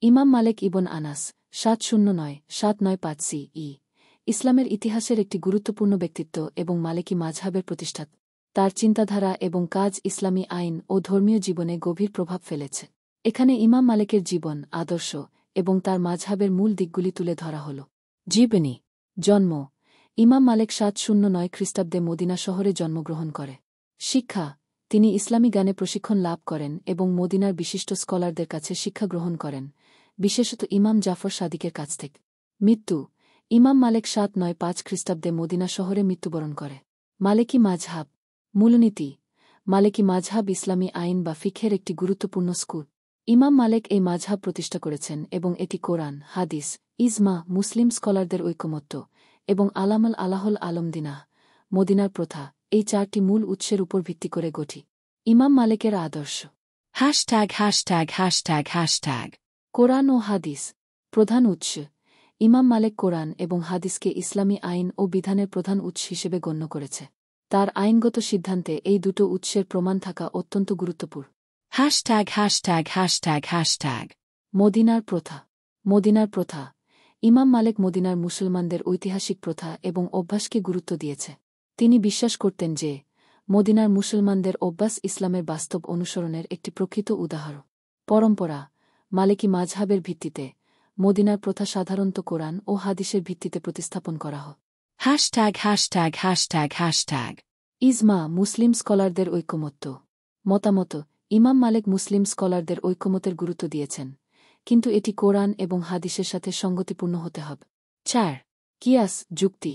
ইমাম মালেক ইবন আনাস 709-795 CE ইসলামের ইতিহাসের একটি গুরুত্বপূর্ণ ব্যক্তিত্ব এবং মালেকি মাযহাবের প্রতিষ্ঠাতা। তার চিন্তাধারা এবং কাজ ইসলামী আইন ও ধর্মীয় জীবনে গভীর প্রভাব ফেলেছে। এখানে ইমাম মালেকের জীবন, আদর্শ এবং তার মাযহাবের মূল দিকগুলি তুলে ধরা হল। জীবনী। জন্ম। ইমাম মালেক 709 খ্রিস্টাব্দে মদিনা শহরে জন্মগ্রহণ করে। শিক্ষা। তিনি ইসলামী জ্ঞানে প্রশিক্ষণ লাভ করেন এবং মদিনার বিশিষ্ট স্কলারদের কাছে শিক্ষা গ্রহণ করেন, বিশেষত ইমাম জাফর সাদিকের কাছ থেকে। মৃত্যু। ইমাম মালেক 795 খ্রিস্টাব্দে মদিনা শহরে মৃত্যুবরণ করে। মালেকি মাযহাব। মূলনীতি। মালেকি মাযহাব ইসলামী আইন বা ফিকহের একটি গুরুত্বপূর্ণ স্কুল। ইমাম মালেক এই মাযহাব প্রতিষ্ঠা করেছেন এবং এটি কোরআন, হাদিস, ইজমা, মুসলিম স্কলারদের ঐকমত্য এবং আলামাল আলাহল আলমদিনাহ, মদিনার প্রথা, এই চারটি মূল উৎসের উপর ভিত্তি করে গঠিত। ইমাম মালেকের আদর্শ। কোরআন ও হাদিস। প্রধান উৎস। ইমাম মালেক কোরআন এবং হাদিসকে ইসলামী আইন ও বিধানের প্রধান উৎস হিসেবে গণ্য করেছে। তার আইনগত সিদ্ধান্তে এই দুটো উৎসের প্রমাণ থাকা অত্যন্ত গুরুত্বপূর্ণ। মদিনার প্রথা। মদিনার প্রথা। ইমাম মালেক মদিনার মুসলমানদের ঐতিহাসিক প্রথা এবং অভ্যাসকে গুরুত্ব দিয়েছে। তিনি বিশ্বাস করতেন যে মদিনার মুসলমানদের অভ্যাস ইসলামের বাস্তব অনুসরণের একটি প্রকৃত উদাহরণ। পরম্পরা। মালেকি মাযহাবের ভিত্তিতে মদিনার প্রথা সাধারণত কোরআন ও হাদিসের ভিত্তিতে প্রতিস্থাপন করা হয়। ইজমা, মুসলিম স্কলারদের ঐকমত্য। মতামত। ইমাম মালেক মুসলিম স্কলারদের ঐকমতের গুরুত্ব দিয়েছেন, কিন্তু এটি কোরআন এবং হাদিসের সাথে সঙ্গতিপূর্ণ হতে হবে। 4. কিয়াস, যুক্তি।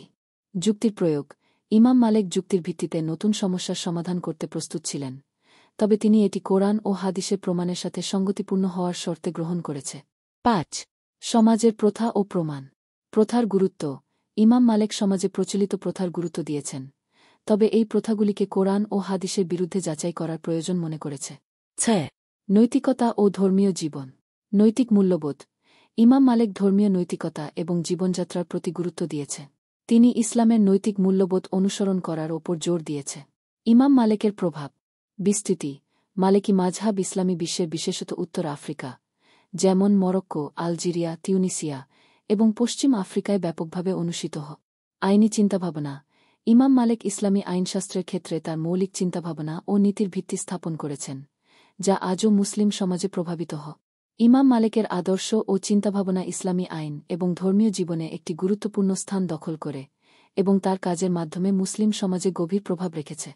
যুক্তির প্রয়োগ। ইমাম মালেক যুক্তির ভিত্তিতে নতুন সমস্যার সমাধান করতে প্রস্তুত ছিলেন, তবে তিনি এটি কোরআন ও হাদিসের প্রমাণের সাথে সঙ্গতিপূর্ণ হওয়ার শর্তে গ্রহণ করেছে। 5. সমাজের প্রথা ও প্রমাণ। প্রথার গুরুত্ব। ইমাম মালেক সমাজে প্রচলিত প্রথার গুরুত্ব দিয়েছেন, তবে এই প্রথাগুলিকে কোরআন ও হাদিসের বিরুদ্ধে যাচাই করার প্রয়োজন মনে করেছে। 6. নৈতিকতা ও ধর্মীয় জীবন। নৈতিক মূল্যবোধ। ইমাম মালেক ধর্মীয় নৈতিকতা এবং জীবনযাত্রার প্রতি গুরুত্ব দিয়েছে। তিনি ইসলামের নৈতিক মূল্যবোধ অনুসরণ করার ওপর জোর দিয়েছে। ইমাম মালেকের প্রভাব। বিস্তৃতি। মালেকি মাযহাব ইসলামী বিশ্বের বিশেষত উত্তর আফ্রিকা, যেমন মরক্কো, আলজেরিয়া, তিউনিসিয়া এবং পশ্চিম আফ্রিকায় ব্যাপকভাবে অনুষ্ঠিত হয়। আইনি চিন্তাভাবনা। ইমাম মালেক ইসলামী আইনশাস্ত্রের ক্ষেত্রে তার মৌলিক চিন্তাভাবনা ও নীতির ভিত্তি স্থাপন করেছেন, যা আজও মুসলিম সমাজে প্রভাবিত হয়। ইমাম মালেকের আদর্শ ও চিন্তাভাবনা ইসলামী আইন এবং ধর্মীয় জীবনে একটি গুরুত্বপূর্ণ স্থান দখল করে এবং তার কাজের মাধ্যমে মুসলিম সমাজে গভীর প্রভাব রেখেছে।